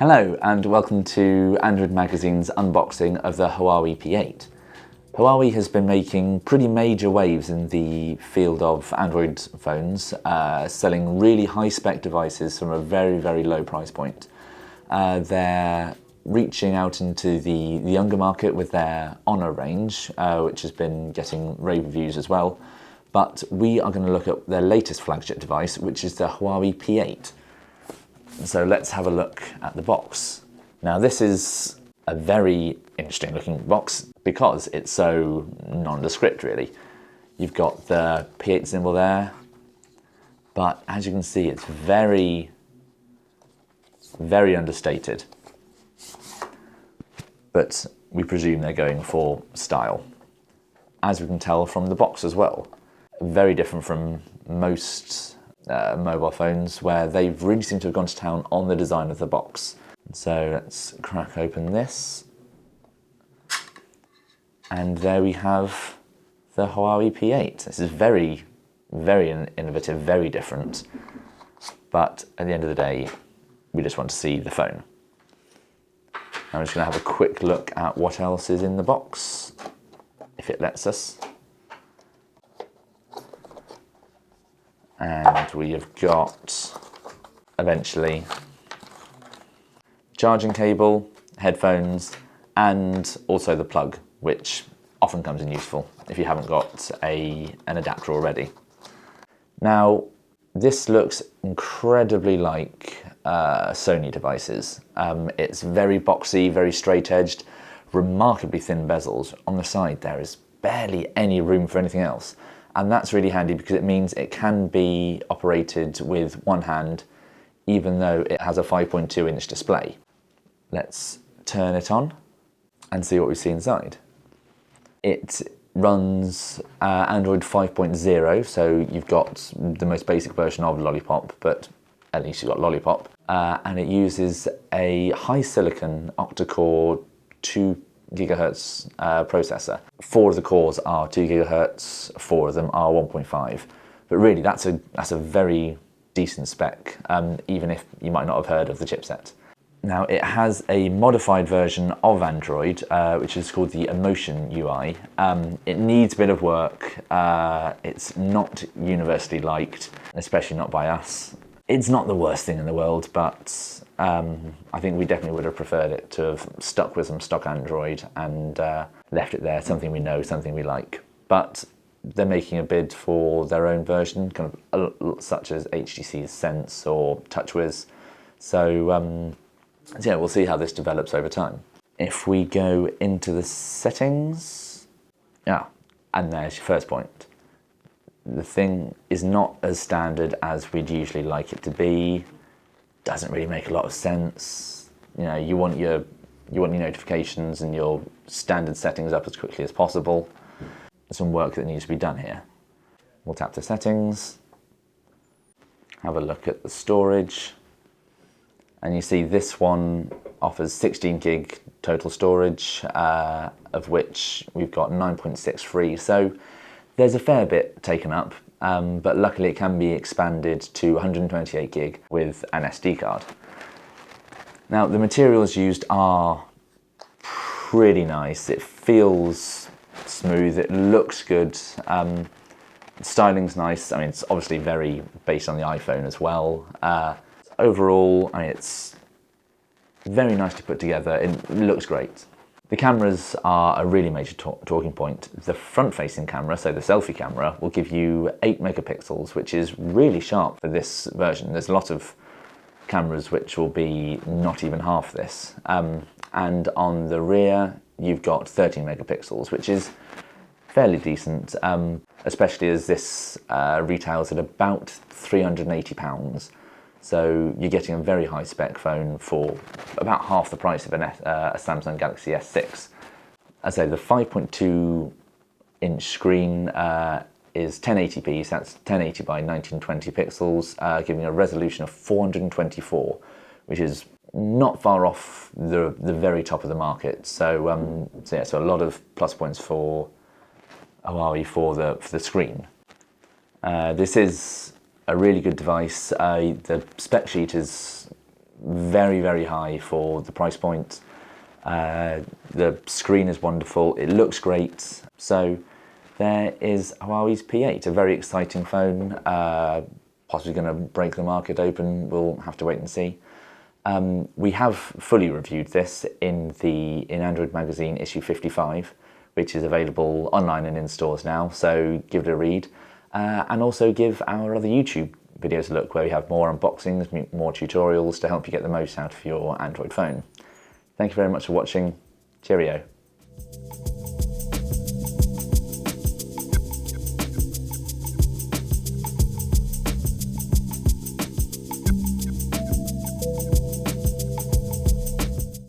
Hello and welcome to Android Magazine's unboxing of the Huawei P8. Huawei has been making pretty major waves in the field of Android phones, selling really high-spec devices from a very low price point. They're reaching out into the younger market with their Honor range, which has been getting rave reviews as well. But we are going to look at their latest flagship device, which is the Huawei P8. So let's have a look at the box. Now this is a very interesting looking box because it's so nondescript really. You've got the P8 symbol there, but as you can see it's very understated. But we presume they're going for style, as we can tell from the box as well. Very different from most mobile phones, where they really seem to have gone to town on the design of the box. So let's crack open this. And there we have the Huawei P8. This is very innovative, very different. But at the end of the day, we just want to see the phone. I'm just going to have a quick look at what else is in the box, if it lets us. And we have got, eventually, charging cable, headphones, and also the plug, which often comes in useful if you haven't got an adapter already. Now, this looks incredibly like Sony devices. It's very boxy, very straight-edged, remarkably thin bezels. On the side there is barely any room for anything else. And that's really handy because it means it can be operated with one hand, even though it has a 5.2-inch display. Let's turn it on and see what we see inside. It runs Android 5.0, so you've got the most basic version of Lollipop, but at least you've got Lollipop. And it uses a high silicon octa-core 2 GHz processor. 4 of the cores are 2 GHz, 4 of them are 1.5. But really, that's a very decent spec, even if you might not have heard of the chipset. Now, it has a modified version of Android, which is called the Emotion UI. It needs a bit of work. It's not universally liked, especially not by us. It's not the worst thing in the world, but I think we definitely would have preferred it to have stuck with some stock Android and left it there, something we know, something we like. But they're making a bid for their own version, kind of such as HTC's Sense or TouchWiz. So yeah, we'll see how this develops over time. If we go into the settings, and there's your first point. The thing is not as standard as we'd usually like it to be. Doesn't really make a lot of sense. You know, you want your notifications and your standard settings up as quickly as possible. There's some work that needs to be done here. We'll tap to settings, have a look at the storage, and you see this one offers 16 gig total storage, of which we've got 9.6 free. So there's a fair bit taken up, but luckily it can be expanded to 128 gig with an SD card. Now, the materials used are pretty nice. It feels smooth, it looks good. The styling's nice. I mean, it's obviously very based on the iPhone as well. Overall, I mean, it's very nice to put together. It looks great. The cameras are a really major talking point. The front-facing camera, so the selfie camera, will give you 8 megapixels, which is really sharp for this version. There's a lot of cameras which will be not even half this. And on the rear, you've got 13 megapixels, which is fairly decent, especially as this retails at about £380. So you're getting a very high spec phone for about half the price of a Samsung Galaxy S6. As I say, the 5.2 inch screen is 1080p, so that's 1080 by 1920 pixels, giving a resolution of 424, which is not far off the very top of the market. So, so a lot of plus points for Huawei for the screen. This is a really good device. The spec sheet is very, very high for the price point. The screen is wonderful, it looks great. So there is Huawei's P8, a very exciting phone, possibly going to break the market open. We'll have to wait and see. We have fully reviewed this in Android Magazine issue 55, which is available online and in stores now, so give it a read. And also give our other YouTube videos a look, where we have more unboxings, more tutorials to help you get the most out of your Android phone. Thank you very much for watching. Cheerio.